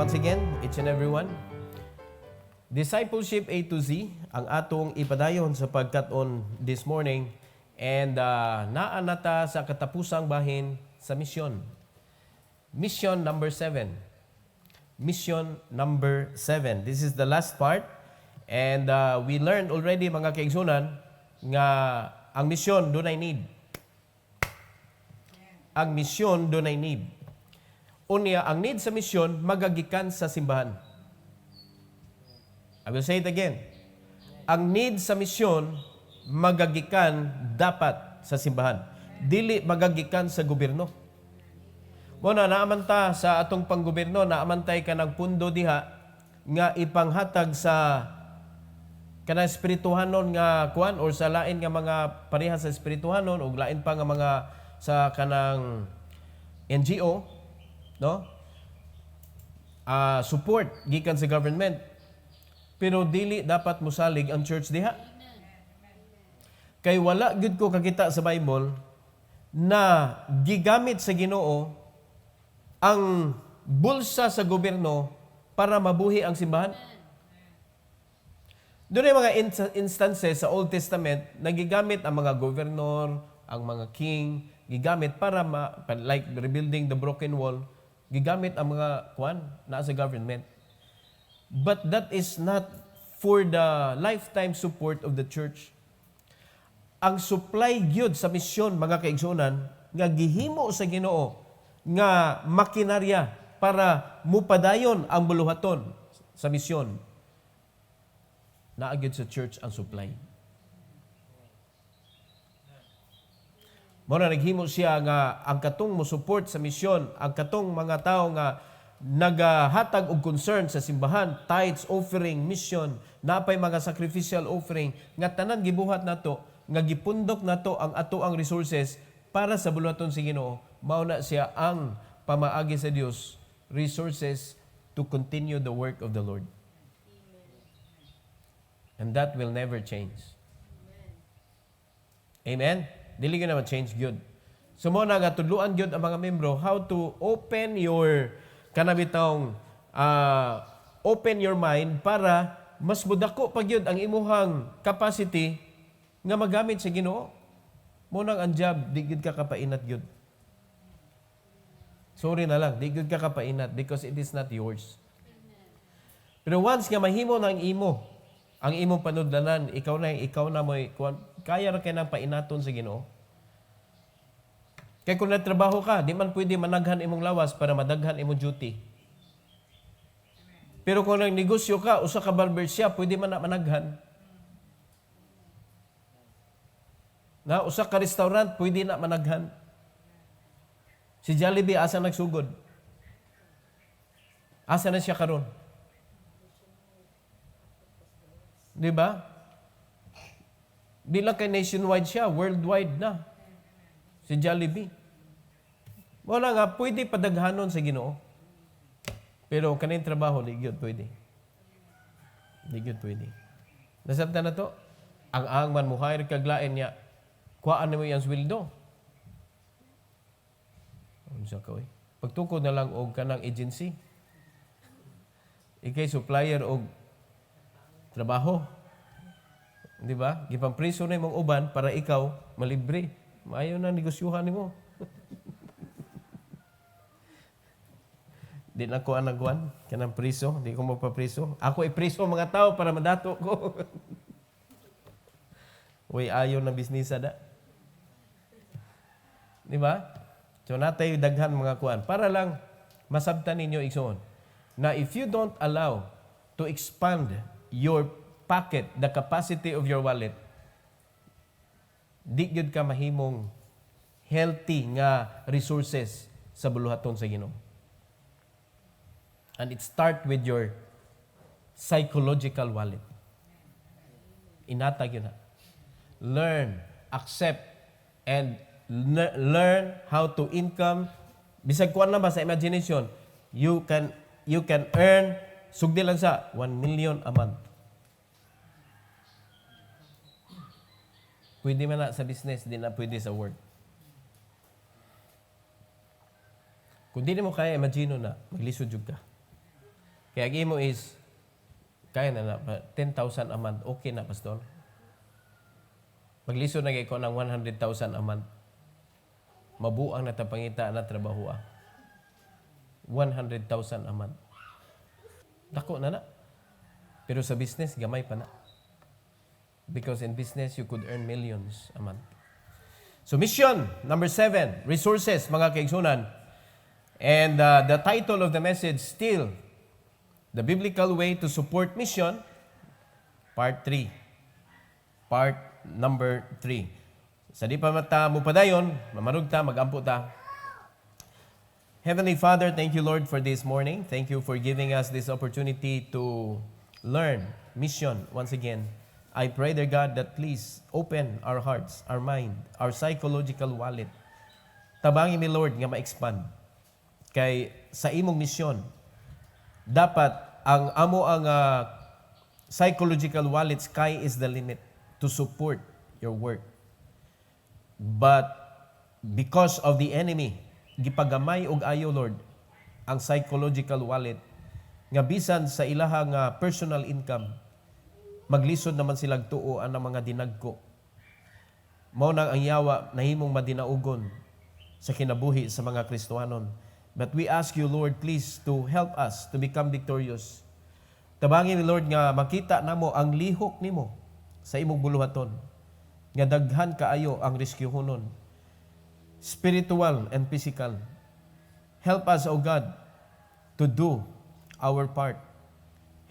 once again, each and everyone. Discipleship A to Z, ang atong ipadayon sa pagkat-on this morning. And naanata sa katapusang bahin sa misyon. Mission number 7. Mission number 7. This is the last part. And we learned already, mga kaigsunan, nga ang misyon doon ay need. Ang misyon doon ay need. Unya, ang need sa misyon, magagikan sa simbahan. I will say it again. Ang need sa misyon, magagikan dapat sa simbahan. Dili magagikan sa gobyerno. Muna, naamanta sa atong panggobyerno, naamantay ka ng pundo diha, nga ipanghatag sa kanang espirituhanon nga kuan or sa lain nga mga pareha sa espirituhanon o lain pa nga mga sa kanang NGO, no? Support gikan sa government. Pero dili dapat mosalig ang church diha. Kay wala gud ko kakita sa Bible na gigamit sa Ginoo ang bulsa sa gobyerno para mabuhi ang simbahan. Doon ay mga instances sa Old Testament na gigamit ang mga governor, ang mga king, gigamit para like rebuilding the broken wall, gigamit ang mga nasa government. But that is not for the lifetime support of the church. Ang supply gyud sa misyon, mga kaigsunan, nga gihimo sa Ginoo nga makinarya para mupadayon ang buluhaton sa misyon. Naagid sa church ang supply. Muna naghimo siya nga ang katong mo support sa misyon, ang katong mga tao nga nagahatag og concern sa simbahan, tithes, offering, mission, napay mga sacrificial offering, nga tanan gibuhat nato, nga gipundok nato ang ato ang resources para sa buluhaton sa Ginoo. Mao na siya ang pamaagi sa Dios, resources to continue the work of the Lord. And that will never change. Amen? Dili ka naman change good. So mo na nga tudluan gyud ang mga membro how to open your kanabitong open your mind para mas mudako pa gyud ang imuhang capacity nga magamit sa Ginoo. Mo nang ang job di gyud ka kapainat gyud. Sorry na lang, di gyud ka kapainat because it is not yours. Pero once nga mahimo ng imo ang imong panudlanan, ikaw na mo kaya ra kay nang painaton sa Ginoo. Kaya kung nagtrabaho ka, di man pwede managhan imong lawas para madaghan imong duty. Pero kung nagnegosyo ka, usa ka barbershop, pwede man na managhan. Na usa ka restaurant, pwede na managhan. Si Jollibee, asa nagsugod? Asa na siya karon? Di ba? Di lang kay nationwide siya, worldwide na. Si Jollibee. Wala nga, pwede padaghanon sa Ginoo. Pero kanin trabaho, di gyud pwede. Di gyud pwede. Nasabtan na to? Ang man mo hire kaglain niya, kuhaan mo yung sweldo. Unsa ka oy? Pagtukod na lang og kanang agency. Ikay supplier og trabaho. Di ba? Gipampriso na imong uban para ikaw malibre. Maayo na negosyuhan nimo. Di na ko anagwan kanang priso, di ko magpapriso. Ako ipriso mga tao para madato ko. Uy, ayo na bisnisa da. Di ba? So natay daghan mga kuan para lang masabtan ninyo igsoon na if you don't allow to expand your pocket, the capacity of your wallet, di gyud ka mahimong healthy nga resources sa buluhaton sa Ginoo. And it start with your psychological wallet. Inatag yun na. Learn, accept, and learn how to income. Bisag kuan na ba sa imagination, you can earn, sugdi lang sa 1 million a month. Pwede man na sa business, di na pwede sa work. Kung di mo kaya, imagine na, maglisod jud ka. Kaya imo is, kaya na 10,000 a month, okay na, pastor. Maglisod na ko ng 100,000 a month. Mabuang na tapangita na trabaho. 100,000 a month. Dako na na. Pero sa business, gamay pa na. Because in business, you could earn millions a month. So mission, number 7, resources, mga kaigsunan. And the title of the message, still, the biblical way to support mission, part 3. Part number 3. Sa di pa mata mo padayon, mamarug ta, magampo ta. Heavenly Father, thank you, Lord, for this morning. Thank you for giving us this opportunity to learn mission once again. I pray, dear God, that please open our hearts, our mind, our psychological wallet. Tabangin mi, Lord, nga ma-expand. Kay sa imong mission, dapat ang amo ang psychological wallet, sky is the limit to support your work. But because of the enemy, gipagamay og ayo, Lord, ang psychological wallet nga bisan sa ilahang personal income, maglisod naman silang tuo ang mga dinagko. Mao nang ang yawa nahimong madinaugon sa kinabuhi sa mga Kristohanon. But we ask you, Lord, please to help us to become victorious. Tabangin ni Lord nga makita namo ang lihok nimo sa imong buluhaton. Nga daghan kaayo ang rescuehonon, spiritual and physical. Help us, O God, to do our part.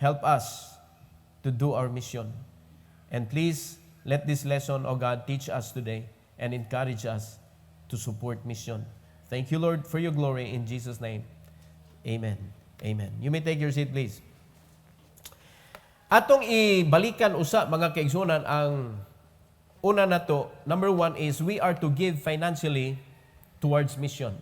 Help us to do our mission. And please, let this lesson, O God, teach us today and encourage us to support mission. Thank you, Lord, for your glory. In Jesus' name, amen. Amen. You may take your seat, please. Atong ibalikan usa, mga kaigsunan, ang una na to. Number 1 is we are to give financially towards mission.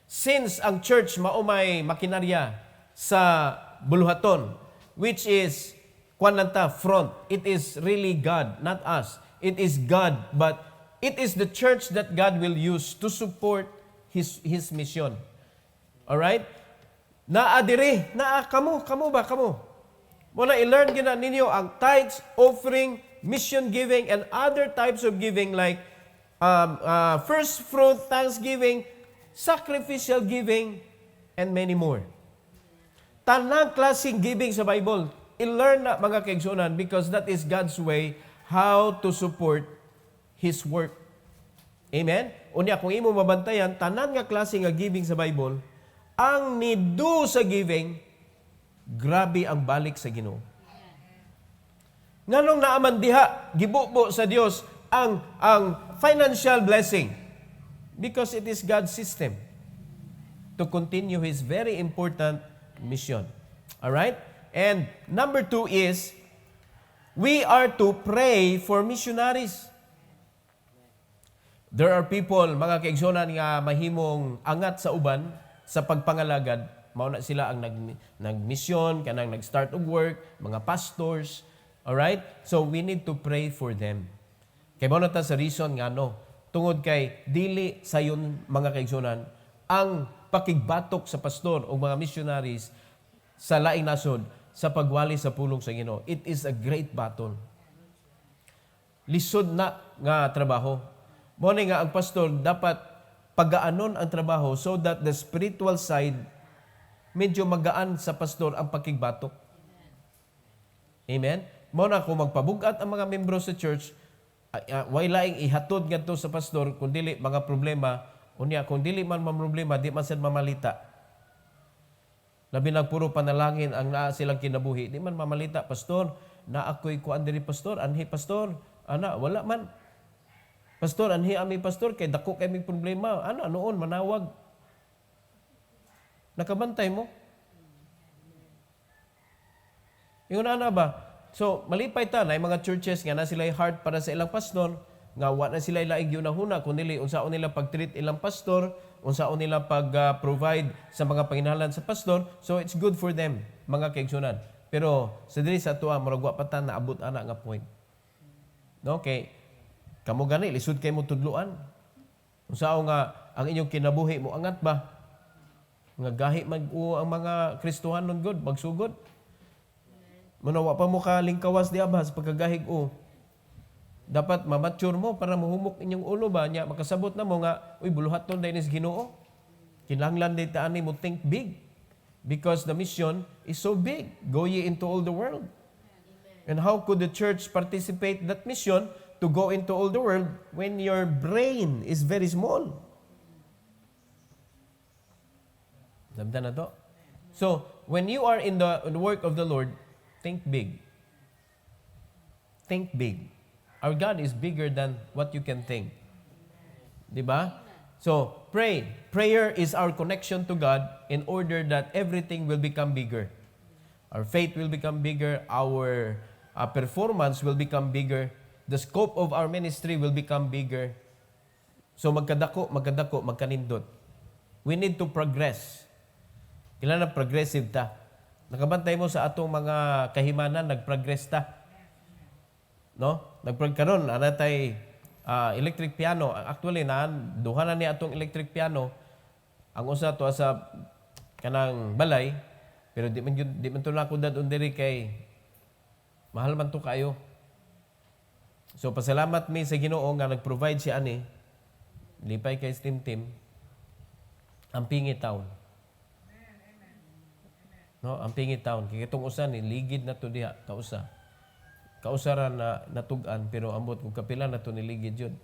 Since ang church maumay makinarya sa buluhaton, which is kwananta front, it is really God, not us. It is God, but it is the church that God will use to support His mission. Alright? Naadiri, kamo ba? Muna i-learn gina ninyo ang tithes, offering, mission giving, and other types of giving like first fruit, thanksgiving, sacrificial giving, and many more. Tanang klaseng giving sa Bible, i-learn na, mga kaigsunan, because that is God's way how to support His work. Amen? Unya, kung imo mabantayan, tanan nga klase nga giving sa Bible, ang nido sa giving, grabe ang balik sa Ginoo. Nganong naaman diha, gibubo sa Dios ang financial blessing? Because it is God's system to continue His very important mission. Alright? And number 2 is, we are to pray for missionaries. There are people, mga kaigsunan, nga mahimong angat sa uban sa pagpangalagad. Mauna sila ang nag-mission, kanang nag-start of work, mga pastors. Alright? So we need to pray for them. Kaya mauna ta sa reason nga tungod kay dili sayon, mga kaigsunan, ang pakigbatok sa pastor o mga missionaries sa laing nasod sa pagwali sa pulong sa Ginoo. It is a great battle. Lisod na nga trabaho. Mo nga ang pastor dapat pagaanon ang trabaho so that the spiritual side medyo magaan sa pastor ang pakigbatok. Amen? Mo na kung magpabugat ang mga membro sa church, way laing ihatod ngadto sa pastor kung dili mga problema, unya kung dili man problema, di man sad mamalita. Labi nang puro panalangin ang naa silang kinabuhi, di man mamalita, pastor, na ako'y kuan diri pastor, anhi pastor, ana wala man. Pastor, anhi ami pastor, kay dako kay may problema. Ano, noon, manawag. Nakabantay mo? Yung ana ba? So, malipay ta na mga churches nga na sila heart para sa ilang pastor, nga wa na sila ilaig yun na huna, kundi unsaon nila pag-treat ilang pastor, unsaon nila pag-provide sa mga panginahalan sa pastor. So, it's good for them, mga kaigsunan. Pero, sa diri sa tuwa, maragwa pa ta na abot ana nga point. No, okay. Kamu gani, lisod kayo mo tudluan. Kung saan nga, ang inyong kinabuhi mo, angat ba? Nga gahi ang mga Kristohan nun good, magsugod. Manawa pa mo ka lingkawas di abas pagkagahig dapat mamature mo para mahumok inyong ulo ba niya makasabot na mo nga uy buluhaton dahil is Ginoo. Kinahanglan din taan mo think big because the mission is so big. Go ye into all the world. And how could the church participate that mission to go into all the world when your brain is very small? Damdan na to. So, when you are in the work of the Lord, think big. Think big. Our God is bigger than what you can think. Diba? So, pray. Prayer is our connection to God in order that everything will become bigger. Our faith will become bigger. Our performance will become bigger. The scope of our ministry will become bigger. So, magkadako, magkanindot. We need to progress. Kailangan progressive ta. Nakabantay mo sa atong mga kahimanan, nag-progress ta. No? Nagpagkaroon, anatay electric piano. Actually, duha na ni atong electric piano. Ang usa to sa kanang balay, pero di man to nakudat diri kay mahal man to kayo. So, pasalamat mi sa Ginoo nga nag-provide siya ani. Lipay kay Steam Team. Ang Pingi Town. No, ang Pingi Town. Kaya itong usa ni ligid na to diha, kausa. Kausara na natugan, pero ambot kung kapila na to niligid yun.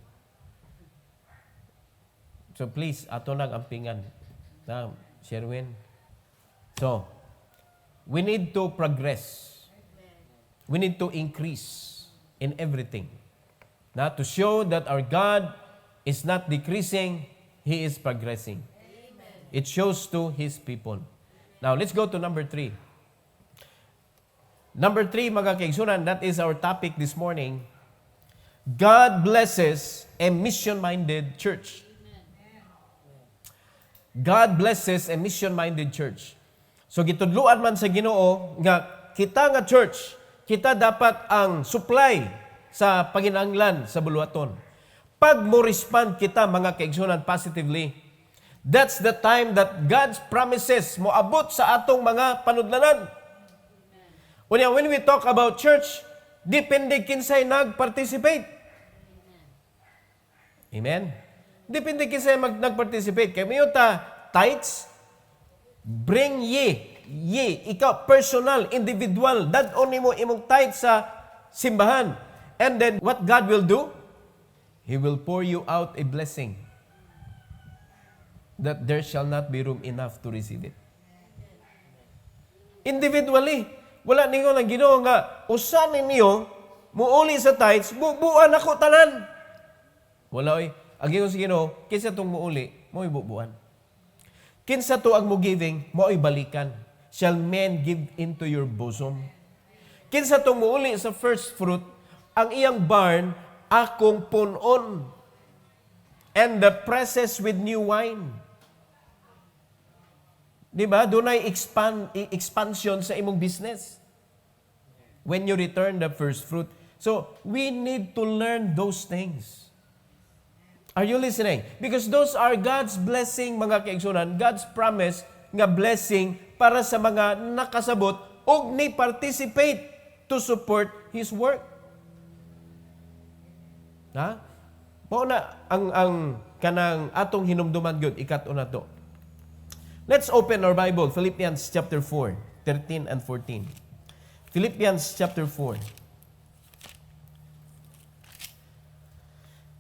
So please, ato nang ampingan. Na, Sherwin. So, we need to progress. We need to increase in everything. Na, to show that our God is not decreasing, He is progressing. Amen. It shows to His people. Now, let's go to number 3. Number 3, mga kaigsunan, that is our topic this morning. God blesses a mission-minded church. God blesses a mission-minded church. So, gitudluan man sa Ginoo nga kita nga church, kita dapat ang supply sa panginahanglan sa buluhaton. Pag mo respond kita, mga kaigsunan, positively, that's the time that God's promises mo abot sa atong mga panudlanan. When we talk about church, depende kinsay nag-participate. Amen? Depende kinsay nag-participate. Kaya may tithes, bring ye, ikaw, personal, individual, dadon mo imong tithes sa simbahan. And then, what God will do? He will pour you out a blessing that there shall not be room enough to receive it. Individually, wala ninyo ng Ginoo nga, usan ninyo, muuli sa tithes, bubuan ako tanan. Wala oy. Ang Ginoo sa Ginoo, kinsa tong muuli, mo'y bubuan. Kinsa to ang mo giving, mo'y balikan. Shall men give into your bosom? Kinsa tong muuli sa first fruit, ang iyang barn, akong punon. And the presses with new wine. Diba? Doon ay expansion sa imong business. When you return the first fruit. So, we need to learn those things. Are you listening? Because those are God's blessing, mga kaigsunan, God's promise nga blessing para sa mga nakasabot o ni-participate to support His work. Ha? Mao na ang kanang atong hinumduman gyud ikat-una to. Let's open our Bible, Philippians chapter 4, 13 and 14. Philippians chapter 4.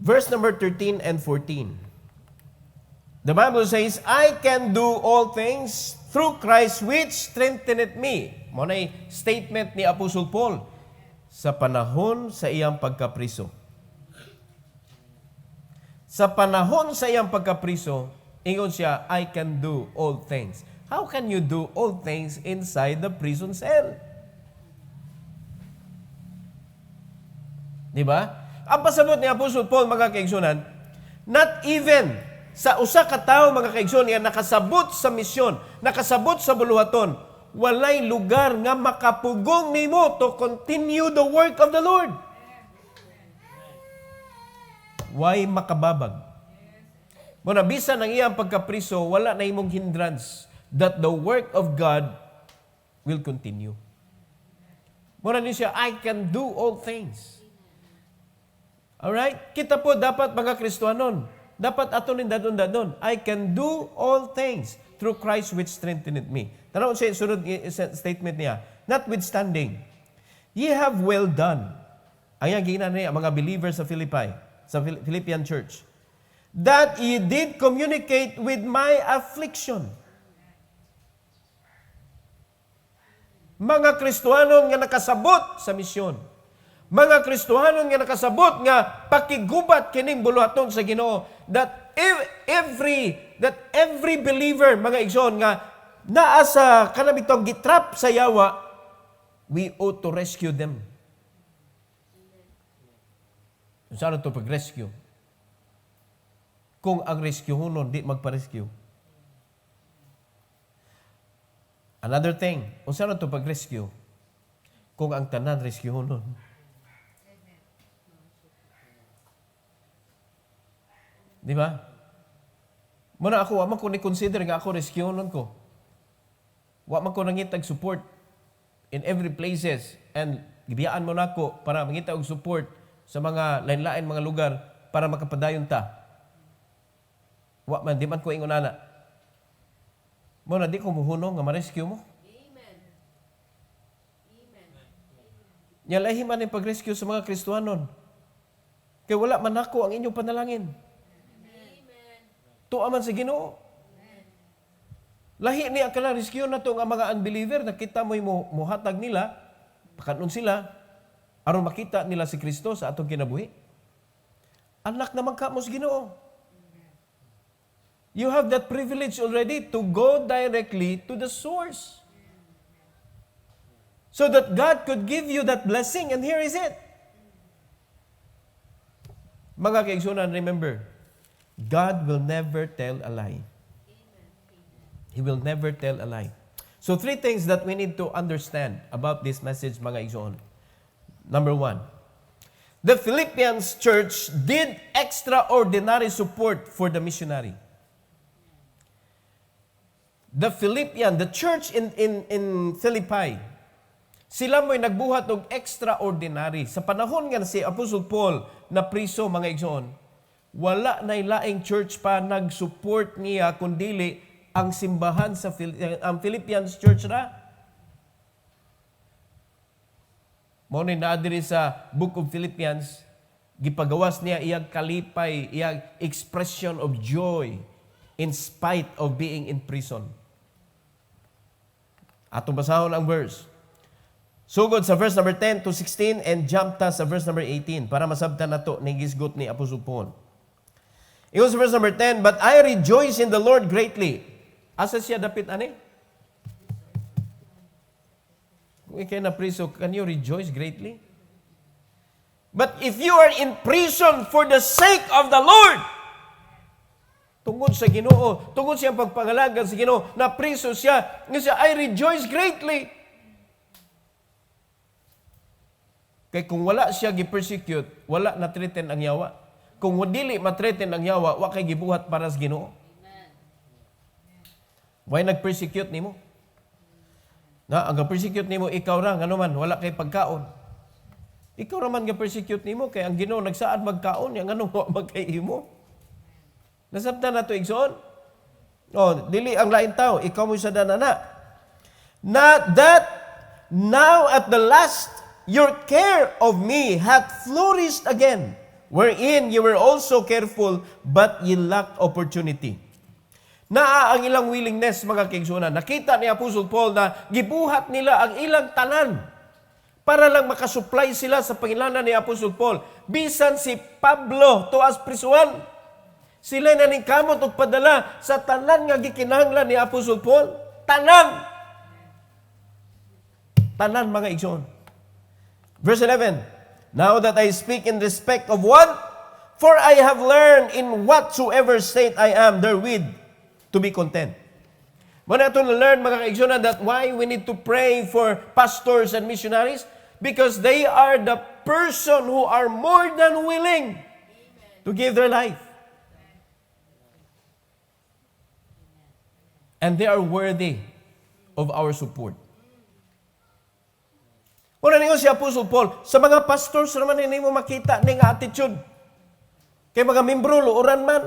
Verse number 13 and 14. The Bible says, I can do all things through Christ which strengtheneth me. Mo nay statement ni Apostle Paul sa panahon sa iyang pagkapriso. Sa panahon sa iyang pagkapriso, ingon siya, I can do all things. How can you do all things inside the prison cell? Diba? Ang pasabot ni Apostle Paul, mga kaigsunan, not even sa usa ka tawo, mga kaigsunan, nga nakasabot sa misyon, nakasabot sa buluhaton, walay lugar nga makapugong nimo to continue the work of the Lord. Why makababag? Muna, bisan ang iyang pagkapriso, wala na imong hindrance. that the work of God will continue. Mura niyo siya, I can do all things. Alright? Kita po dapat mga Kristiyanon, dapat ato nin dadon. I can do all things through Christ which strengtheneth me. Tanaw siya, sunod statement niya, notwithstanding, ye have well done. Ang yung ginan niya, mga believers sa Philippi, sa Philippian church, that ye did communicate with my affliction. Mga Kristiyanon nga nakasabot sa misyon. Mga Kristiyanon nga nakasabot nga pakigubat kining buluhaton sa Ginoo, that every believer, mga igsoon, nga naa sa kanabitong gitrap sa yawa, we ought to rescue them. Saan ito pag-rescue? Kung ang rescuehunon di magpa-rescue. Another thing, saan ito pag-rescue? Kung ang tanan rescuehunon. Di ba? Muna ako, wa man ko ni-consider nga ako rescuehunon ko. Wa man ko nangitag support in every places, and gibiyaan mo na ako para mangita og support sa mga lain-lain mga lugar para makapadayon ta. Wa man, di man ko ingon ana. Muna, di ko muhunong nga ma-rescue mo. Amen. Amen. Nyalahi man yung pag-rescue sa mga Kristiyanon. Kaya wala man ako ang inyong panalangin. Amen. Tuwa man sa Ginoo. Lahi ni ang kanang rescue na to nga mga unbeliever, nakita mo yung muhatag nila, pakanon sila, aron makita nila si Kristo sa atong kinabuhi. Anak naman ka mo sa Ginoo. You have that privilege already to go directly to the source. So that God could give you that blessing, and here is it. Mga kaigsunan, remember, God will never tell a lie. He will never tell a lie. So 3 things that we need to understand about this message, mga igsoon. Number 1, the Philippians church did extraordinary support for the missionary. The church in Philippi, sila mo'y nagbuhat og extraordinary. Sa panahon nga si Apostle Paul na priso, mga igsoon, wala na ilaing church pa nag-support niya kundili ang simbahan sa ang Philippians church ra. Mao ni naadiri sa Book of Philippians, gipagawas niya iyang kalipay, iyang expression of joy in spite of being in prison. Atong basahon ang verse. Sugod sa verse number 10 to 16 and jump ta sa verse number 18 para masabtan nato ning gisgot ni Apostle Paul. Ingon sa verse number 10, but I rejoice in the Lord greatly. Asa siya dapit ani? Kung ikay na priso, can you rejoice greatly? But if you are in prison for the sake of the Lord, tungod sa Ginoo, tungod siyang pagpangalagan sa Ginoo, na priso siya, nga siya, I rejoice greatly. Kaya kung wala siya gi-persecute, wala na-threaten ang yawa. Kung dili ma-threaten ang yawa, wa kay gibuhat para sa Ginoo. Why nag-persecute nimo? Na ang persecute nimo ikaw ra ngano man wala kay pagkaon. Ikaw ra man ga-persecute nimo kay ang Ginoo nagsaad magkaon yang ngano wa magkahimo. Nasabtan nato igsoon. Oh, dili ang lain tao, ikaw mo sa danana. Not that now at the last your care of me hath flourished again, wherein you were also careful, but ye lacked opportunity. Naa ang ilang willingness, mga kaigsunan. Nakita ni Apostle Paul na gibuhat nila ang ilang tanan para lang makasupply sila sa pangilanan ni Apostle Paul. Bisan si Pablo tuas prisuan, sila na ning kamot og padala sa tanan nga gikinahanglan ni Apostle Paul. Tanan! Tanan, mga igsoon. Verse 11, now that I speak in respect of one, for I have learned in whatsoever state I am therewith to be content. Muna ito na-learn, mga kaigsunan, that why we need to pray for pastors and missionaries? Because they are the person who are more than willing to give their life. And they are worthy of our support. Una ninyo si Apostle Paul, sa mga pastors naman hindi mo makita ning attitude. Kay mga membro, luoran man.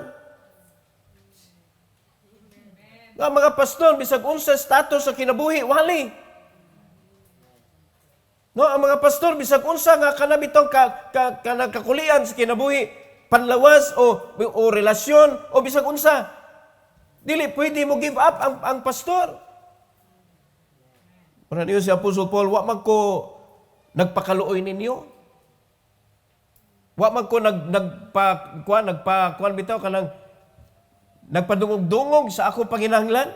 Nga mga pastor, bisag unsa status sa kinabuhi, wali. No, ang mga pastor, bisag unsa nga kanabitong kakulian sa kinabuhi, panlawas o relasyon o bisag unsa. Dili pwede mo give up ang pastor. Para niyo si Apostle Paul, wa man ko nagpakaluoy ninyo. Wa man ko nagpakuan bitaw kanang nagpadungog-dungog sa ako panginahanglan.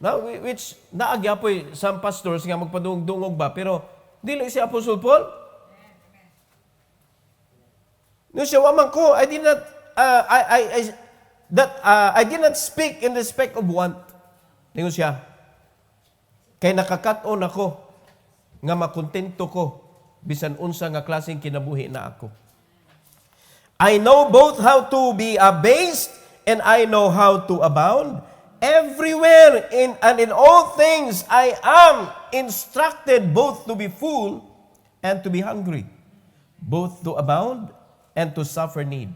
Now, which naagyapoy some pastors nga magpadungog-dungog ba, pero dili si Apostle Paul. No siya wa man ko, I did not speak in respect of want. Ningon siya, kay nakakaton ako, nga makontento ko, bisan unsa nga klaseng kinabuhi na ako. I know both how to be abased, and I know how to abound. Everywhere and in all things, I am instructed both to be full and to be hungry, both to abound and to suffer need.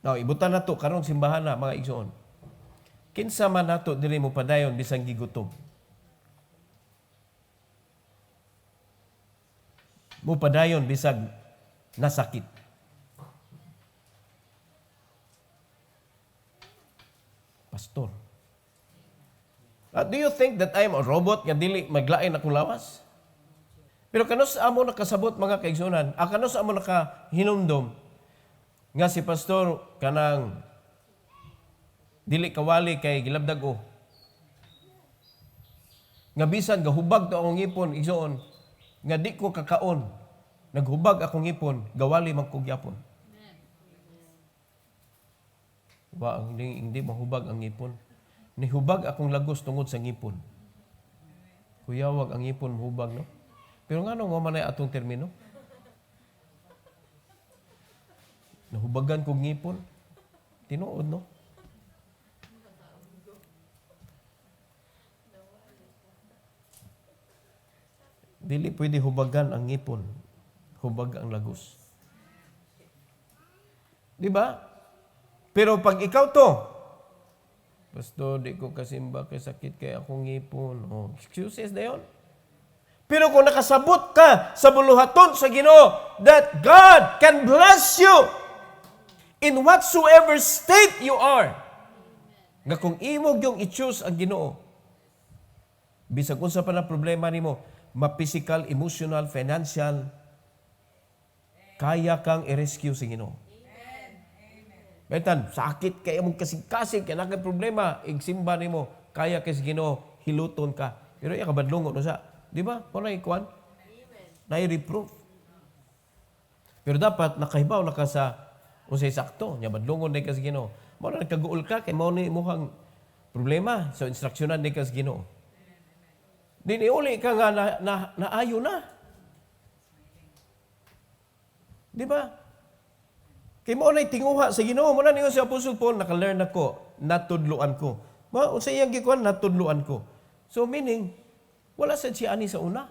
Now, ibutan na to, karong simbahan na, mga igsoon. Kinsa man nato diri mo padayon bisang gigutom. Mo padayon bisag nasakit. Pastor. Do you think that I am a robot nga dili maglain akong lawas? Pero kanos amo nakasabot mga kaigsunan, kanos amo nakahinumdom nga si pastor kanang dili kawali kay gilabdag o. Nga bisan gahubag to akong ngipon igsoon nga di ko kakaon. Naghubag akong ngipon, gawali man kog gyapon. Wa hindi mahubag ang ngipon. Nihubag akong lagos tungod sa ngipon. Kuyawag ang ngipon mahubag, no? Pero nga nung manay atong termino? Nahubagan kong ngipon. Tinuod, no? Dili pwede hubagan ang ngipon. Hubag ang lagos. Di ba? Pero pag ikaw to, Pastor, di ko kasimba kay sakit kay akong ngipon. Oh, excuses na yun. Pero kung nakasabot ka sa buluhaton sa Ginoo, that God can bless you in whatsoever state you are. Nga kung imog yung i-choose ang Ginoo, bisag unsa pa na problema nimo, ma-physical, emotional, financial, kaya kang i-rescue sa Ginoo. Betan, sakit kaya mong kasing-kasing, kaya nakay problema, igsimba nimo, kaya kay sa Ginoo, hiluton ka. Pero iya kabadlongo no sa, di ba? Kung naikuan, nai-reproof. Pero dapat nakahibaw na ka sa unsay sakto, nya badlongon day ka sa Ginoo. Mao na nagkaguol ka kay mao ni imong problema, so instruksyonan day ka sa Ginoo. Diniuli ka nga naayo na. Di ba? Kay mo na tinguha sa Ginoo, mo na ningon si Apostle Paul, naka-learn ako, natudluan ko. Mo unsa iyang gikuan, natudluan ko. So meaning, wala sad siya ani sa una.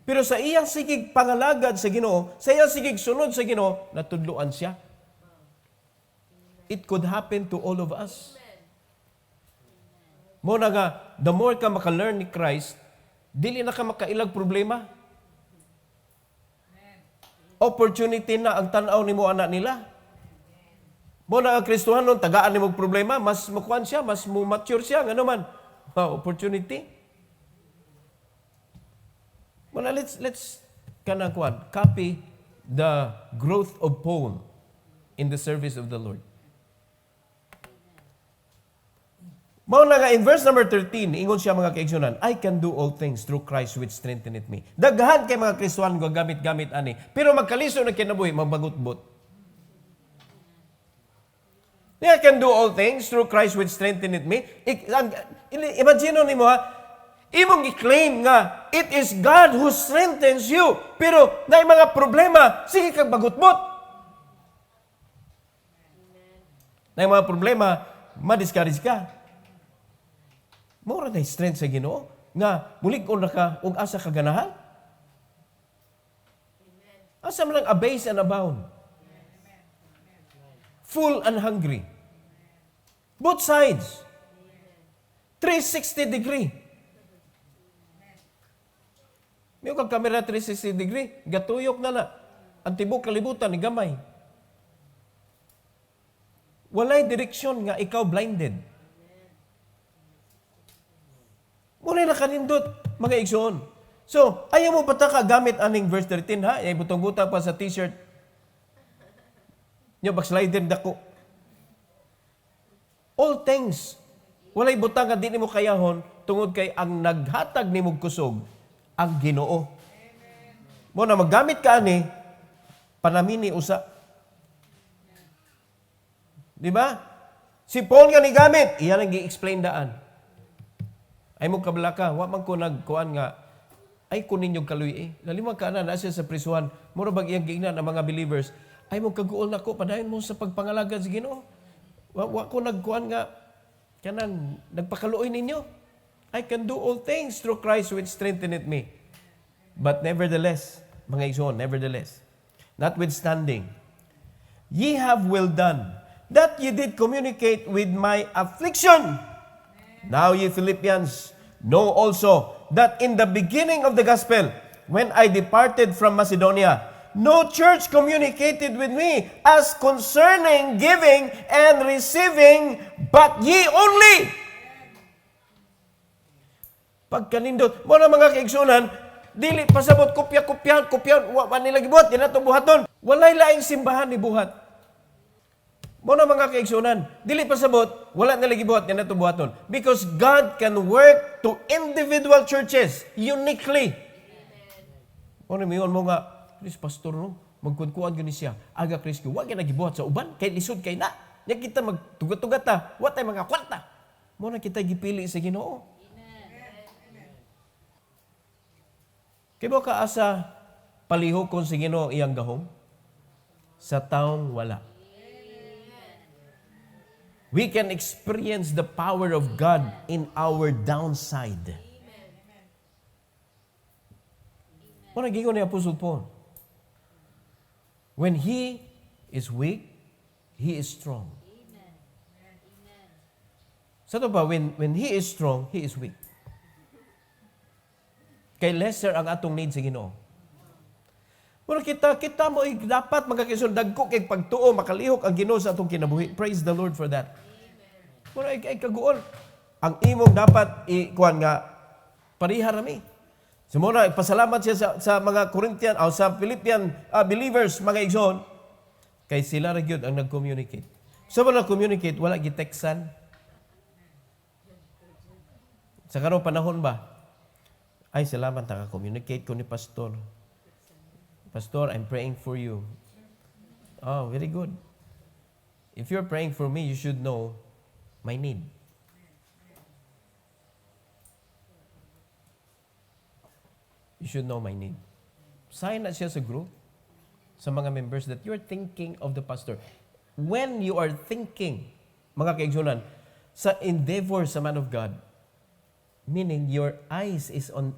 Pero sa iyang sigig pangalagad sa Ginoo, sa iyang sigig sunod sa Ginoo, natudluan siya. It could happen to all of us. Mo na nga, the more ka maka-learn ni Christ, dili na ka makailag problema. Opportunity na ang tanaw nimo anak nila. Mo na ang Kristohanon, tagaan nimo problema, mas makuan siya, mas mature siya, ngano man. Opportunity. Mo na let's kanang kuan, copy the growth of Paul in the service of the Lord. Mao na nga in verse number 13, ingon siya mga kaigsunan, I can do all things through Christ which strengtheneth me. Daghan kay mga Kristohan go gamit-gamit ani, pero magkaliso na kinabuhi mabagut-but. I can do all things through Christ which strengtheneth me. Imagine nimo ha, imong i-claim nga it is God who strengthens you, pero na mga problema, sige kag bagut-but. Na yung mga problema, ma-discourage ka. Mura na strength sa Ginoo nga mulig-on na ka ug asa ka ganahan. Asa man lang abase and abound. Full and hungry. Both sides. 360 degree. May kang camera 360 degree, gatuyok na na. Ang tibok kalibutan ni gamay. Walay direksyon nga ikaw blinded. Muna na kanindot, mga igsoon. So, ayaw mo bata ka gamit aning verse 13, ha? Ay butang-butang pa sa t-shirt. Nyo, backslider dako. All things. Walay butang ka, di mo kayahon, tungod kay ang naghatag ni mong kusog, ang Ginoo. Muna, maggamit ka ani, panamini usa. Di ba? Si Paul nga ni gamit, iyan ang gi-explain daan. Ay mo kablaka, wa man ko nagkuan nga, ay kunin yung kaluy eh. Lalimang ka na, nasa sa prisuhan, mura bag iyang giingnan ang mga believers, ay mo kaguol na ko, padayon mo sa pagpangalagan sa Ginoo. Wa ko nagkuan nga, kanang nagpakaluoy ninyo. I can do all things through Christ which strengtheneth me. But nevertheless, mga igsoon, nevertheless, notwithstanding, ye have well done, that ye did communicate with my affliction. Now ye Philippians, know also that in the beginning of the gospel, when I departed from Macedonia, no church communicated with me as concerning giving and receiving, but ye only. Pagkanindot, mo na mga kaigsunan, dili pasabot kopya, wa man nila gibuhat, di na ito buhaton. Walay laing simbahan ni buhat. Mo na mga kaigsunan, dili pasabot, wala nila gibuhat, di na ito buhaton. Because God can work to individual churches uniquely. Mo na miyon mo nga, Chris, pastor, no? Magkunkuan gani siya. Aga, Chris, wag na gibuhat sa uban, kay lisod kay na. Nya kita magtugat-tugat ta, wa tay mga kwarta. Mo na kita gipili sa Ginoo. Kay mo ka asa palihokon sa Ginoo iyang gahom? Sa taong wala. We can experience the power of God in our downside. Mo nagingon ni Apostle Paul. When he is weak, he is strong. Sa to ba, when he is strong, he is weak. Kay lesser ang atong need sa Ginoo. Pero kita mo dapat magkakison dagko kay pagtuo makalihok ang Ginoo sa atong kinabuhi. Praise the Lord for that. Pero ay kaguol. Ang imong dapat ikuan nga pariharami. So muna pasalamat siya sa mga Corinthian o sa Philippian believers mga igsoon kay sila ra gyud ang nag-communicate. So wala communicate, wala gitextan. Sa karong panahon ba? Ay salamat naka-communicate ko ni pastor. Pastor, I'm praying for you. Oh, very good. If you're praying for me, you should know my need. You should know my need. Sign na siya sa group, sa mga members that you're thinking of the pastor. When you are thinking, mga kaigsunan, sa endeavor sa man of God, meaning your eyes is on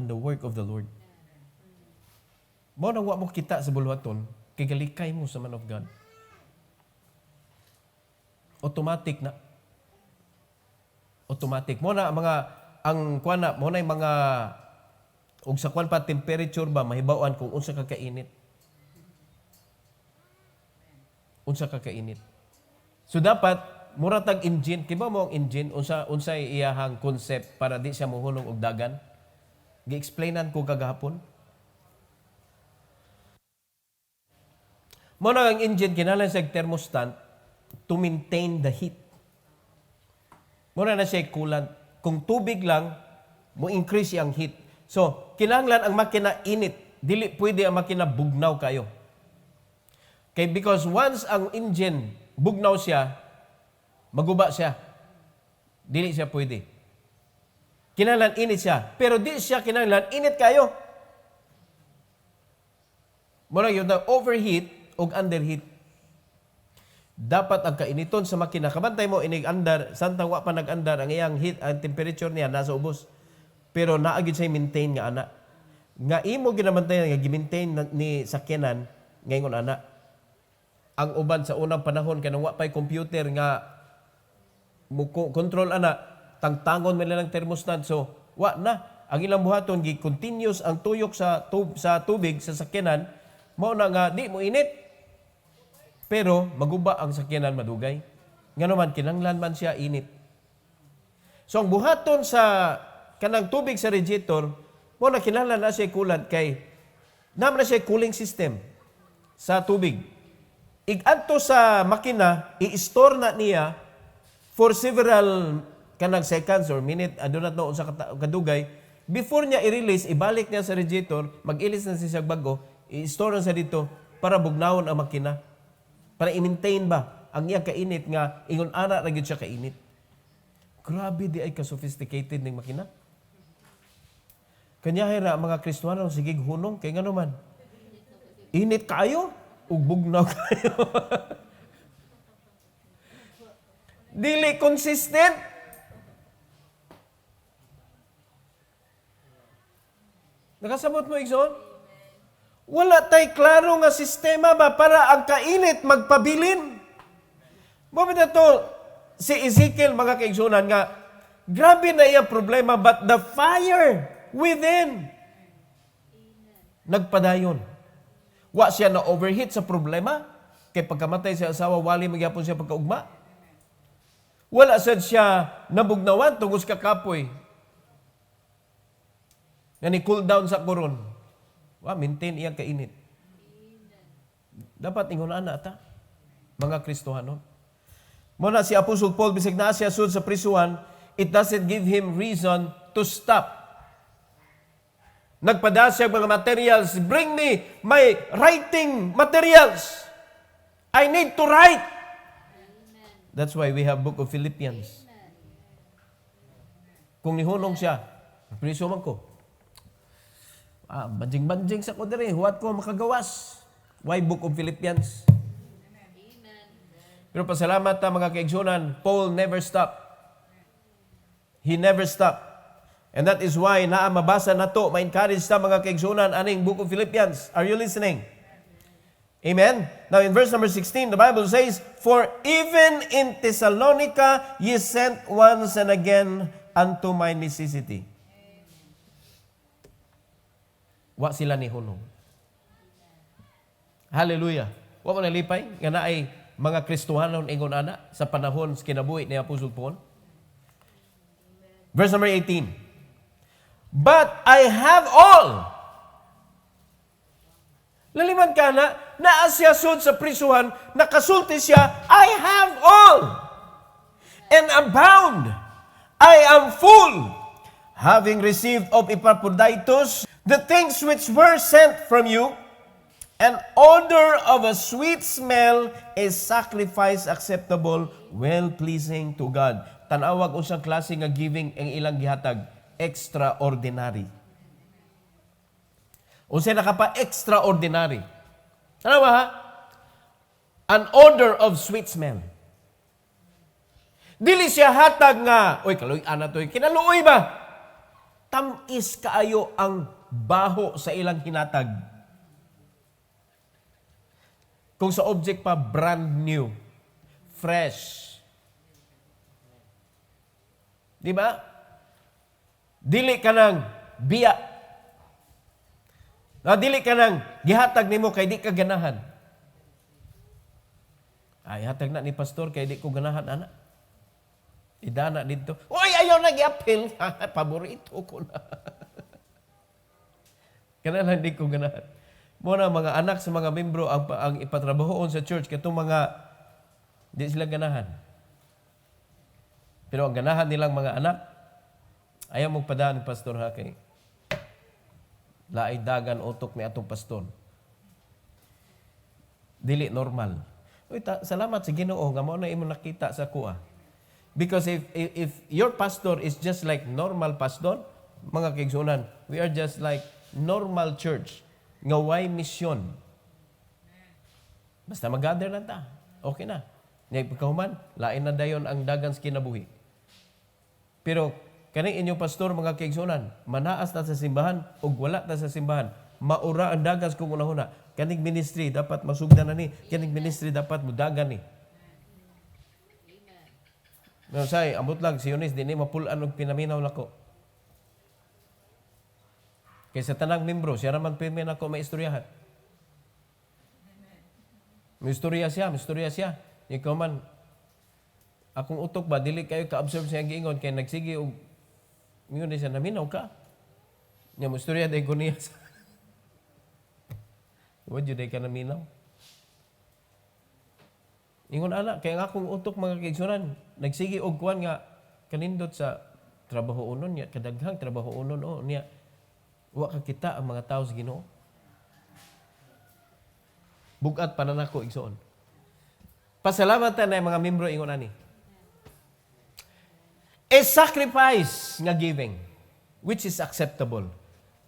the work of the Lord. Mo nang wa mo kita sa buluhaton, kay galikay mo sa man of God. Automatic na. Automatic. Mo na mga, ang kuana, mo na yung mga, ug sa kuan pa, temperature ba, mahibawan kung unsa ka kainit. Unsa ka kainit. So dapat, muratag engine, kiba mo ang engine, unsay iyahang concept para di siya muhulog og dagan. Gi-explainan ko kagahapon. Mo na ang engine, kinahanglan sa thermostat to maintain the heat. Mo na siya coolant. Kung tubig lang, mo increase ang heat. So, kinahanglan ang makina init. Dili pwede ang makina bugnaw kayo. Okay, because once ang engine bugnaw siya, maguba siya. Dili siya pwede. Kinahanglan init siya. Pero di siya kinahanglan init kayo. Mo na yun na overheat o underheat. Dapat ang kainiton sa makina, kabantay mo, inig-andar, santang wa pa nag-andar, ang iyang heat, ang temperature niya, nasa ubos. Pero naagid siya maintain nga ana. Nga imo ginabantayan, nga gimaintain ni sakyanan, ngayon ana. Ang uban sa unang panahon, kaya wa pa'y computer nga, control ana, tangtangon man lang thermostat, so wa na. Ang ilang buhaton, continuous ang tuyok sa tubig, sa sakyanan, mao na nga, di mo init. Pero maguba ang sakyanan madugay. Nga naman, kinanglan man siya init. So ang buhaton sa kanang tubig sa radiator, mo na kinahanglan na siya coolant kay naman na siya cooling system sa tubig. Igadto sa makina, i-store na niya for several kanang seconds or minute, I do not know sa kadugay, before niya i-release, ibalik niya sa radiator, mag-ilis na siya bago, i-store na siya dito para bugnawon ang makina. Para i-maintain ba ang iya kainit nga ingon ana ra gyud siya kainit. Grabe di ay ka-sophisticated ning makina. Kanyahay ra mga Kristiyano sige hunong kay ngano man. Init kayo ug bugnaw kayo. Dili consistent. Nakasabot mo, Igsoon? Wala tay klaro nga sistema ba para ang kainit magpabilin? Mabita to, si Ezekiel, mga kaigsunan nga, grabe na iya problema, but the fire within, nagpadayon. Wa siya na overheat sa problema, kay pagkamatay sa asawa, wali magyapon siya pagkaugma. Wala sad siya nabugnawan, tungos kakapoy. Nga ni cool down sa koron. Maintain iyang kainit. Dapat ingon ana ta, mga Kristohanon. Muna si Apostle Paul, bisig na siya sud sa prisuhan, it doesn't give him reason to stop. Nagpada siya mga materials, bring me my writing materials. I need to write. That's why we have Book of Philippians. Kung nihunong siya, priso man ko. Banjing-banjing sa ko diri, huwat ko makagawas. Why Book of Philippians? Pero pasalamat ta mga kaigsunan, Paul never stopped. He never stopped. And that is why naa mabasa nato, ma-encourage ta mga kaigsunan aning Book of Philippians. Are you listening? Amen? Now in verse number 16, the Bible says, for even in Thessalonica ye sent once and again unto my necessity. Wa sila ni hunong. Hallelujah. Wa ko nalipay nga naay mga Kristohanon ingon ana sa panahon sa kinabuhi ni Apostle Paul. Verse number 18. But I have all. Laliman ka na, naa siya sud sa prisuhan, nakasulti siya, I have all. And abound. I am full. Having received of Epaphroditus the things which were sent from you, an odor of a sweet smell, is sacrifice acceptable, well-pleasing to God. Tanawag unsang klase nga giving ang ilang gihatag, extraordinary. Unsay nakapa-extraordinary. Tanawa ha? An odor of sweet smell. Dili siya hatag nga, oy kaluy-an na to, kinaluoy ba? Tamis kaayo ang baho sa ilang hinatag. Kung sa object pa, brand new, fresh. Di ba? Dili ka ng biya. Dili ka ng gihatag nimo kay di ka ganahan. Ay, hatag na ni pastor kay di ko ganahan, anak. Idana dito. Uy, ayaw na gi-appeal. Paborito ko na. Kanalan di ko ganahan. Muna mga anak sa mga membro ang ipatrabahoon sa church katong mga di sila ganahan. Pero ang ganahan nilang mga anak ayaw mong padaan pastor ha kay laay dagan utok ni atong pastor. Dili normal. Uy, salamat sa Ginoo nga mao na imo nakita sa kuha. Because if your pastor is just like normal pastor, mga kaigsunan, we are just like normal church nga way mission. Basta mag-gather lang ta. Okay na. Nya pagkahuman, lain na dayon ang dagan sa kinabuhi. Pero kaning inyong pastor mga kaigsunan, manaas ta sa simbahan ug wala ta sa simbahan. Maura ang dagas kung una-una. Kaning ministry dapat masugdan na ni. Kaning ministry dapat mudagan ni. No, say, ambot lang, Sionis, di ni mapulaan og pinaminaw nako. Kaya sa tanang membro, siya naman pirmi nako maistoryahan. Maistorya siya. Ikaw man, akong utok ba, dili kayo ka-observe siya giingon, kaya nagsige og ngayon siya, naminaw ka. Nga mo istorya dahil ko niya sa... Huwag yun dahil ka naminaw. Ingon anak, kaya nga akong utok mga kaigsunan, nagsige og kuwan nga kanindot sa trabaho unon niya, kadaghang trabaho unon o niya, wa ka kita ang mga tao sa Ginoo. Bugat pa na nako igsoon. Pasalamatan na mga membro ingon ani. A sacrifice nga giving, which is acceptable.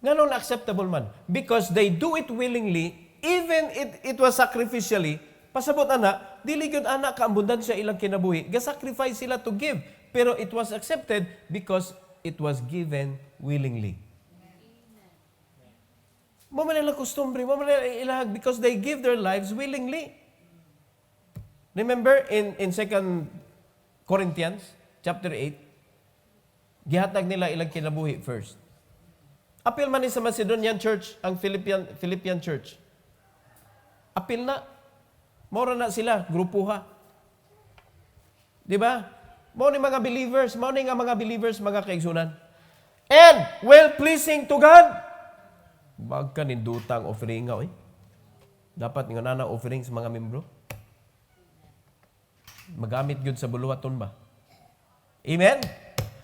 Nganon acceptable man? Because they do it willingly, even it was sacrificially. Pasabot ana, dili gyud ana kaambudan siya ilang kinabuhi. Ga-sacrifice sila to give, pero it was accepted because it was given willingly. Mo man nila kustombre, mo man nila ilahag because they give their lives willingly. Remember in 2 Corinthians chapter 8, gihatag nila ilang kinabuhi first. Apil man ni sa Macedonian church, ang Philippian church. Apil na. Mora na sila, grupuha. Di ba? Mo ni mga believers, mga kaigsunan. And well-pleasing to God. Bagka ni dutang offering nga, eh. Dapat nga nana offering sa mga membro. Magamit gyud sa buluhaton ba? Amen?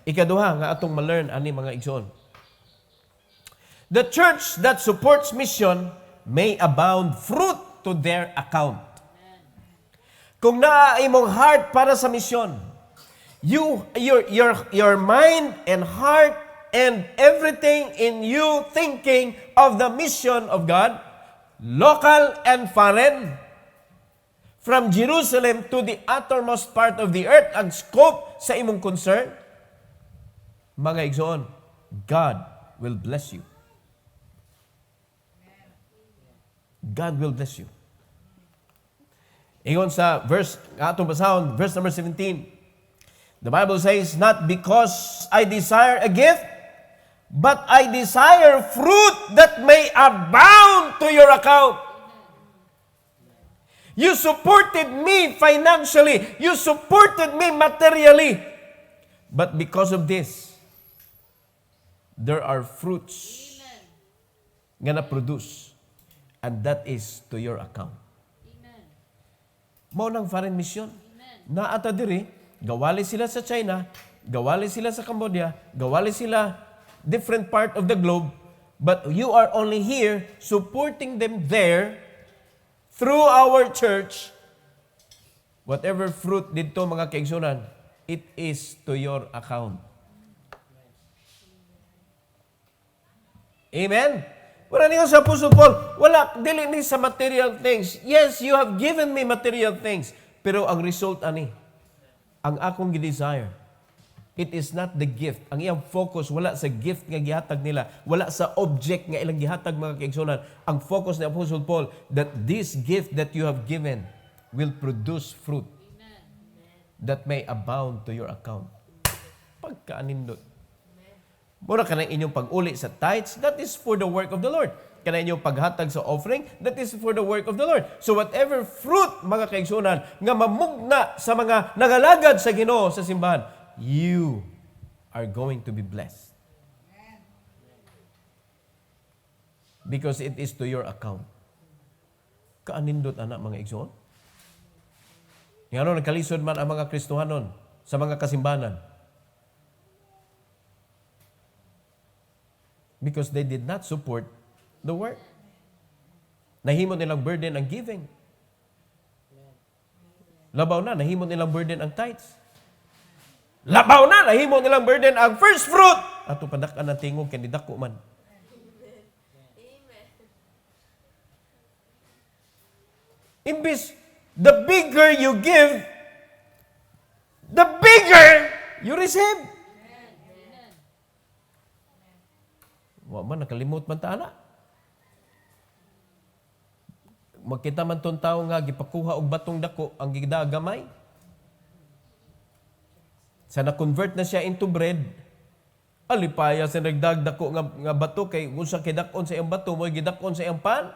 Ikaduha nga atong ma-learn ani mga igsoon. The church that supports mission may abound fruit to their account. Kung naa imong heart para sa misyon, your mind and heart and everything in you thinking of the mission of God, local and foreign, from Jerusalem to the uttermost part of the earth, ang scope sa imong concern, mga igsoon, God will bless you. God will bless you. Ingon sa verse, atong basahon, verse number 17. The Bible says, not because I desire a gift, but I desire fruit that may abound to your account. You supported me financially. You supported me materially. But because of this, there are fruits nga na-produce. And that is to your account. Mao nang foreign mission. Naata diri, gawali sila sa China, gawali sila sa Cambodia, gawali sila different part of the globe, but you are only here supporting them there through our church. Whatever fruit dito mga kaigsunan, it is to your account. Amen? Wala niyo sa Apostle Paul, wala, dili ni sa material things. Yes, you have given me material things. Pero ang result, ani? Ang akong desire. It is not the gift. Ang iyang focus, wala sa gift nga gihatag nila. Wala sa object nga ilang gihatag mga kaigsunan. Ang focus ni Apostle Paul, that this gift that you have given will produce fruit that may abound to your account. Pagkaanindot. Mura ka na inyong pag-uli sa tithes, that is for the work of the Lord. Ka na inyong paghatag sa offering, that is for the work of the Lord. So whatever fruit, mga kaigsunan, nga mamugna sa mga nagalagad sa Ginoo sa simbahan, you are going to be blessed. Because it is to your account. Kaanindot, anak, mga igsoon. Nga ano, nagkalisod man ang mga Kristohanon sa mga kasimbanan. Because they did not support the work. Nahimo nilang burden ang giving. Labaw na, nahimo nilang burden ang tithes. Labaw na, nahimo nilang burden ang first fruit. Ato padakan ang tingog, kanidako man. Imbis, the bigger you give, the bigger you receive. Wa man nakalimot man ta ana. Makita man tong tawo nga gipakuha og batong dako ang gidagamay. Sa na-convert na siya into bread, alipaya sa nagdagdako nga bato kay unsa kay dakon sa iyang bato mo gidakon sa iyang pan.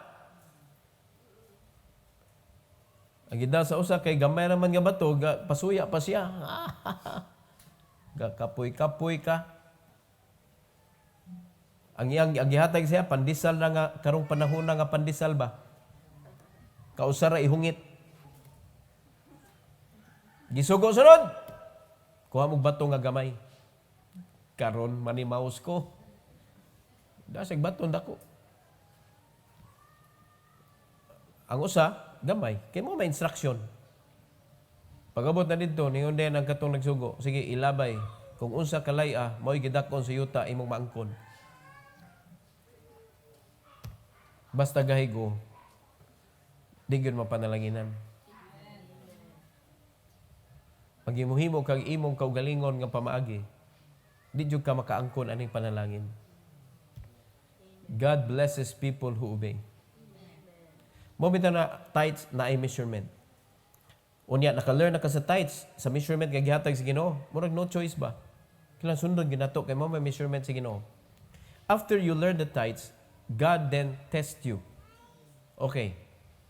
Ang gida sa usa kay gamay raman nga bato, pasuya pa siya. Gakapoy-kapoy ka. Ang gihatag siya pandisal na nga karong panahon na nga pandisal ba. Kausara ihungit. Gisugo sunod. Kuha mong bato nga gamay. Karon manimaos ko. Dasig bato dako. Ang usa, gamay. Kaya mo may instruction. Pag-abot na dito, ningon din ang katong nagsugo. Sige, ilabay. Kung unsa kalaya, mao'y gidakon sa yuta, imong maangkon. Basta gahigo, di gyud mapanalanginan. Pag imuhimo kag imong kaugalingon nga pamaagi, di jud ka makaangkon aning panalangin. God blesses people who obey. Mo bitaw na tithes na ay measurement. Unya naka-learn na ka sa tithes, sa measurement nga gihatag sa Ginoo, murag no choice ba? Kailangan sundon ginato kay mo may measurement sa Ginoo. After you learn the tithes, God then tests you. Okay,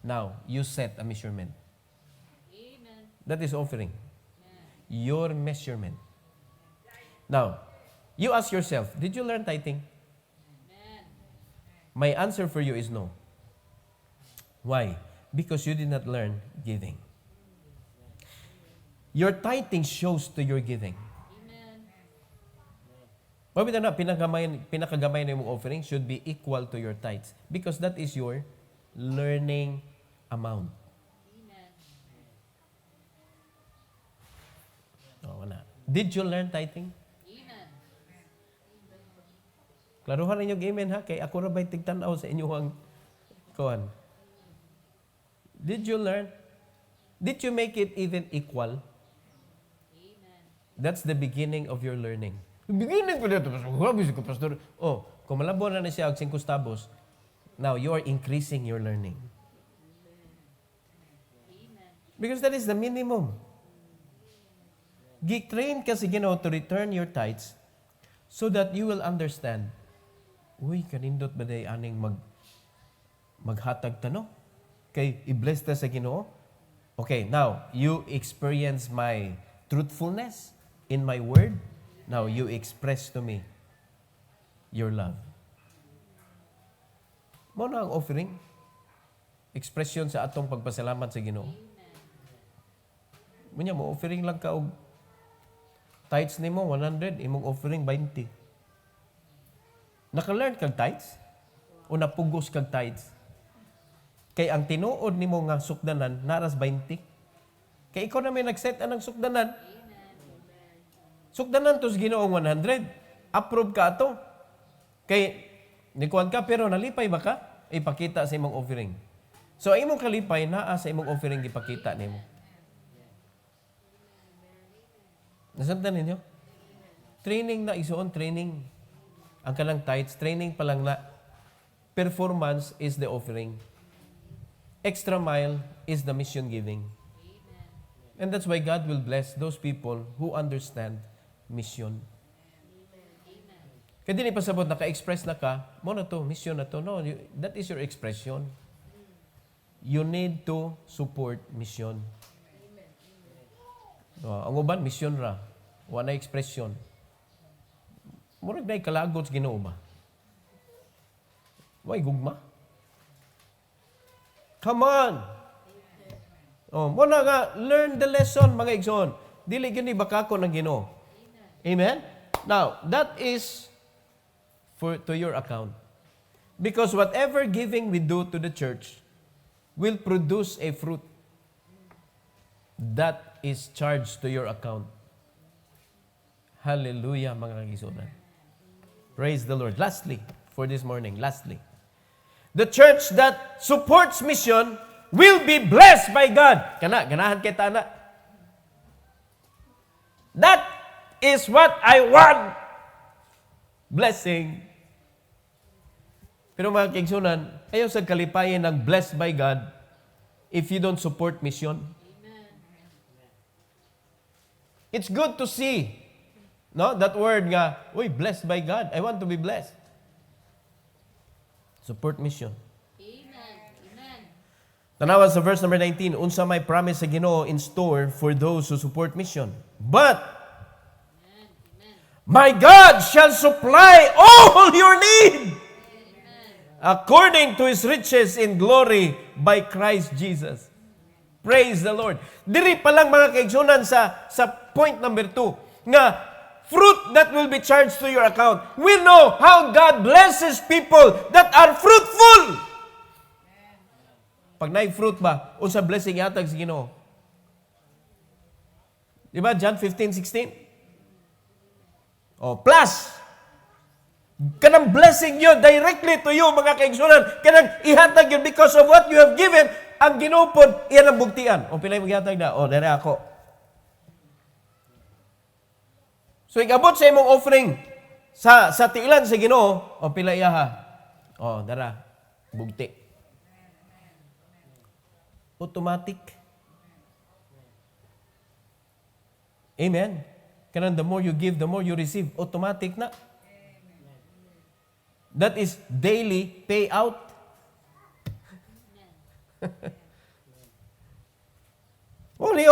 now you set a measurement. Amen. That is offering. Your measurement. Now, you ask yourself, did you learn tithing? My answer for you is no. Why? Because you did not learn giving. Your tithing shows to your giving. Mabita na, pinakagamay na yung offering should be equal to your tithes because that is your learning amount. Oo na. Did you learn tithing? Amen. Klaruhan ninyo amen ha, kay ako ra ba'y tigtanaw sa inyong kuhan. Did you learn? Did you make it even equal? Amen. That's the beginning of your learning. Beginning ko dito, pastor. Oh, kung malabo na siya og 5 centavos, now you are increasing your learning. Amen. Because that is the minimum. Gi-train ka sa Ginoo to return your tithes so that you will understand, uy, kanindot ba day aning maghatag tano? Kay i-bless ta sa Ginoo? Okay, now, you experience my truthfulness in my word. Now, you express to me your love. Mo na ang offering. Expression sa atong pagpasalamat sa Ginoo. Munya mo, offering lang ka og tithes nimo 100, imong offering 20. Naka-learn kag tithes? O napugos kag tithes? Kay ang tinuod nimo nga sukdanan, naras 20. Kay ikaw na may nag-set anang sukdanan. Sukdanan tos Ginoong 100. Approve ka ato. Kay nikuan ka pero nalipay ba ka? Ipakita sa imong offering. So imong kalipay naa sa imong offering gipakita nimo. Nasabtan ninyo? Training na isuon, training. Ang kanang tithes, training pa lang na. Performance is the offering. Extra mile is the mission giving. And that's why God will bless those people who understand mission. Kaya din ipasabot, naka-express na ka, mo na to, mission na to. No, that is your expression. You need to support mission. Ang uban, mission ra. Wala expression. Murag na ikalagot sa Ginoo ba? Way gugma. Come on! Oh, muna nga, learn the lesson, mga igsoon. Dili yun ibakako ng Ginoo. Amen? Now, that is to your account. Because whatever giving we do to the church will produce a fruit. That is charged to your account. Hallelujah, mga kagisunan. Praise the Lord. Lastly, for this morning, the church that supports mission will be blessed by God. Ganahan kita na. That is what I want. Blessing. Pero mga kaigsunan, ayaw sa kalipayan ng blessed by God if you don't support mission. It's good to see, no, that word nga, uy, blessed by God. I want to be blessed. Support mission. Tanawa sa verse number 19, unsa may promise sa Ginoo in store for those who support mission. But, my God shall supply all your need according to His riches in glory by Christ Jesus. Praise the Lord. Diri pa lang mga kaigsunan sa point number 2, nga fruit that will be charged to your account. We know how God blesses people that are fruitful. Pag na-fruit ba, unsa blessing yatag sa Ginoo? Di ba? John 15:16. Oh, plus, kanang blessing yun directly to you, mga kaigsunan. Kanang ihatag yun because of what you have given. Ang Ginoo pod, iyan ang bugtian. O pilay maghatag na, o dere ako. So, igabot sa imong offering sa tiilan sa Ginoo, o pilay iyaha. O, dara, bugti. Automatic. Amen. Kanang the more you give, the more you receive. Automatic na. That is daily payout. Only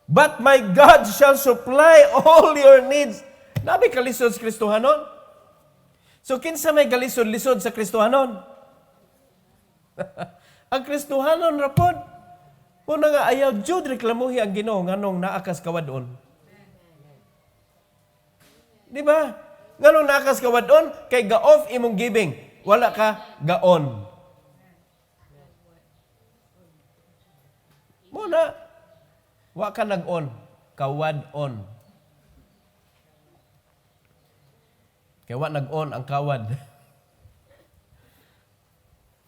but my God shall supply all your needs. Nabi kalisod sa Kristohanon. So kinsa may galisod-lisod sa Kristohanon? Ang Kristohanon rapod. Una nga ayaw jud reklamuhi ang Ginoo nganong naakas kawadon. Di ba? Nganong naakas kawadon kay ga-off imong giving. Wala ka gaon. Muna, wa ka nag-on, kawad-on. Kaya wa nag-on ang kawad.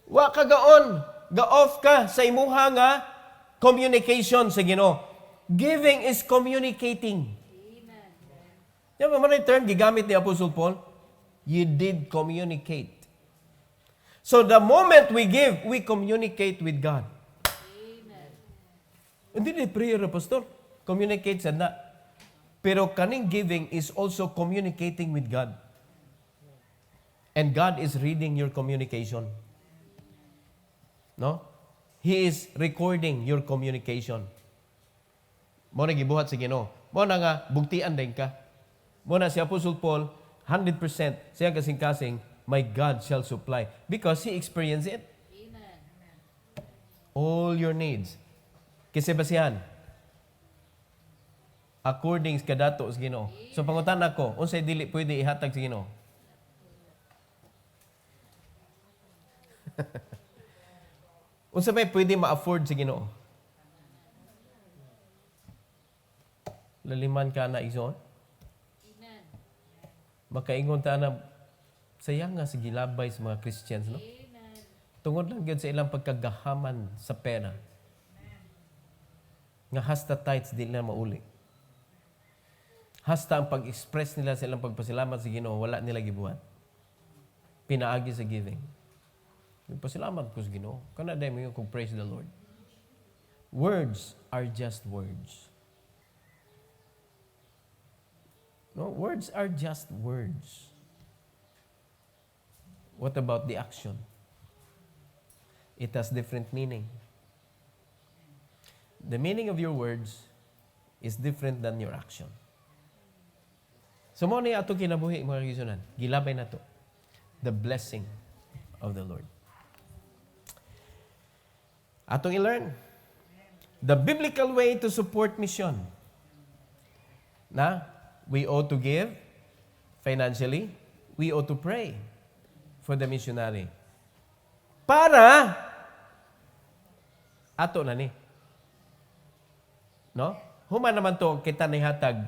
Wa ka ga-on, ga-off ka sa imuha nga communication sa Ginoo. Giving is communicating. Yan ba man yung term gigamit ni Apostle Paul? You did communicate. So the moment we give, we communicate with God. Hindi na prayer, Pastor. Communicate sa na. Pero kaning giving is also communicating with God. And God is reading your communication. No? He is recording your communication. Mo na gibuhat sa Ginoo. Mo na nga, bugtian din ka. Mo na si Apostle Paul, 100% siya kasing-kasing, my God shall supply. Because he experienced it. Amen. All your needs. Kasi basihan, according sa kadato sa Ginoo. So pangutan ako, unsay dili pwede ihatag sa Ginoo? Unsa may pwede ma-afford sa Ginoo? Laliman ka na igsoon? Amen. Makaingon ta na sayang nga sa gilabay sa mga Christians, no? Amen. Tungod lang gyud sa ilang pagkagahaman sa pera. Nga hasta tithes di nila mauli. Hasta ang pag-express nila sa ilang pagpasalamat sa Ginoo, wala nila gibuhat. Pinaagi sa giving. Pasalamat ko sa Ginoo. Kana day mo kung praise the Lord. Words are just words. No, words are just words. What about the action? It has different meaning. The meaning of your words is different than your action. So mo ni ato kinabuhi mga kisunan. Gilabay na to. The blessing of the Lord. Atong i-learn the biblical way to support mission. Na we ought to give financially, we ought to pray for the missionary. Para ato na ni. No? Human naman to kita ni hatag.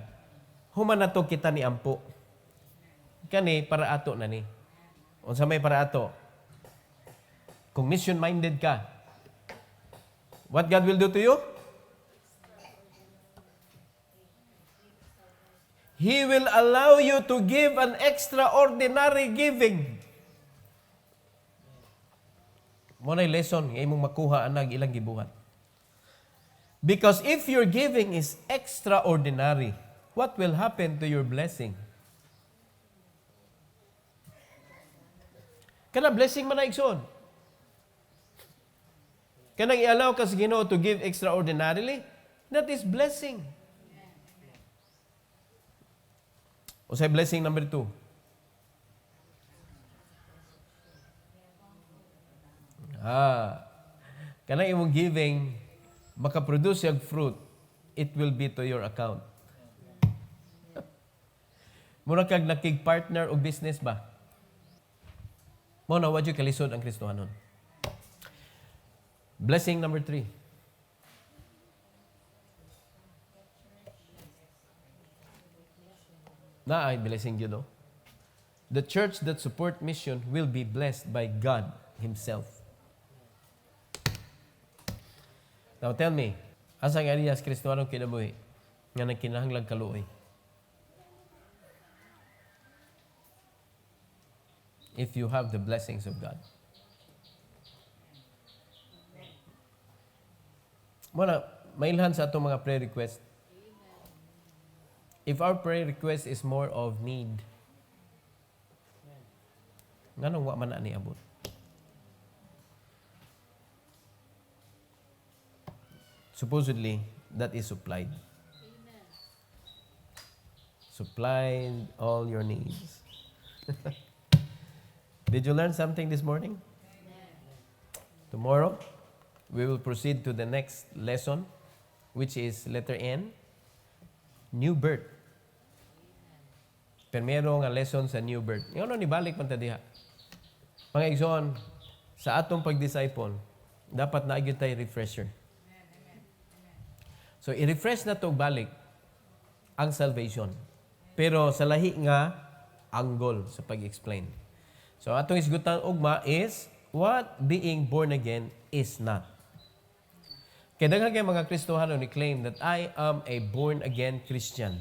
Human na to kita ni ampo. Kani para ato na ni. Unsa may para ato? Kung mission-minded ka, what God will do to you? He will allow you to give an extraordinary giving. Mo na lesson nga imong makuha anag ilang gibuhat. Because if your giving is extraordinary, what will happen to your blessing? Kana blessing man na igsoon. Kanang i-allow ka sa Ginoo to give extraordinarily, that is blessing. O sa blessing number 2. Kanang imong giving, makaproduce yung fruit, it will be to your account. Muna kag nakig-partner o business ba? Muna, wadyo kalisod ang Kristohanon. Blessing number 3. Na ay blessing yun, no? The church that support mission will be blessed by God Himself. Now tell me, asang areas Kristohanong kinabuhi nga nagkinahanglang kaluoy? If you have the blessings of God. Muna, mailhan sa atong mga prayer request. If our prayer request is more of need, nganong wa man na niabot? Supposedly, that is supplied. Amen. Supplied all your needs. Did you learn something this morning? Amen. Tomorrow, we will proceed to the next lesson, which is letter N, new birth. Primero nga lesson sa new birth. Yung ni balik man ta diha. Mga igsoon, sa atong pag-disciple, dapat na gyud tay refresher. So, i-refresh na to balik ang salvation. Pero sa lahi nga angle sa pag-explain. So, atong isgutan ugma is what being born again is not. Kaya daghang kay mga Kristohano ni claim that I am a born again Christian.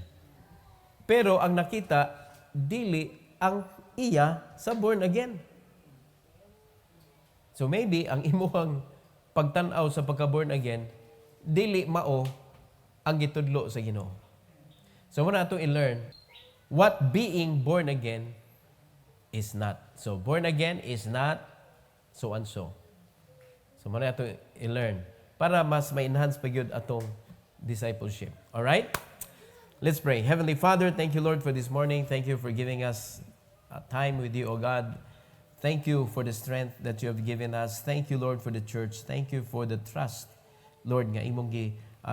Pero ang nakita, dili ang iya sa born again. So maybe ang imuhang pagtan-aw sa pagka-born again, dili mao ang gitudlo sa Ginoo. So muna ato i-learn what being born again is not. So born again is not so and so. So muna ato i-learn para mas ma-enhance pa gyud atong discipleship. All right? Let's pray. Heavenly Father, thank you, Lord, for this morning. Thank you for giving us time with you, O God. Thank you for the strength that you have given us. Thank you, Lord, for the church. Thank you for the trust, Lord, nga imong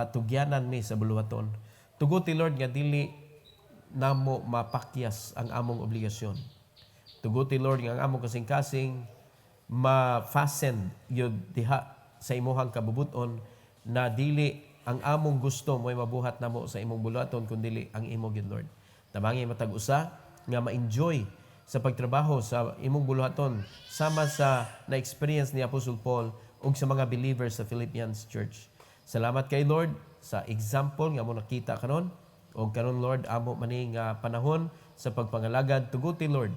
tugyanan mi sa buluhaton. Tuguti, Lord, nga dili namo mapakyas ang among obligasyon. Tuguti, Lord, nga ang among kasing-kasing ma-fasten yun diha sa imuhang kabubuton na dili ang among gusto mo'y mabuhat namo sa imong buluhaton kundi ang imo gid, Lord. Tabangi matag-usa nga ma-enjoy sa pagtrabaho sa imong buluhaton sama sa na-experience ni Apostle Paul ug sa mga believers sa Philippians Church. Salamat kay Lord sa example nga mo nakita karon ug karon, Lord, amo maning panahon sa pagpangalagad. Tuguti, Lord,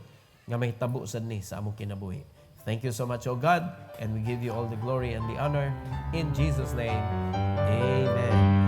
nga mahitabo sad ni sa among kinabuhi. Thank you so much, O God, and we give you all the glory and the honor in Jesus' name. Amen.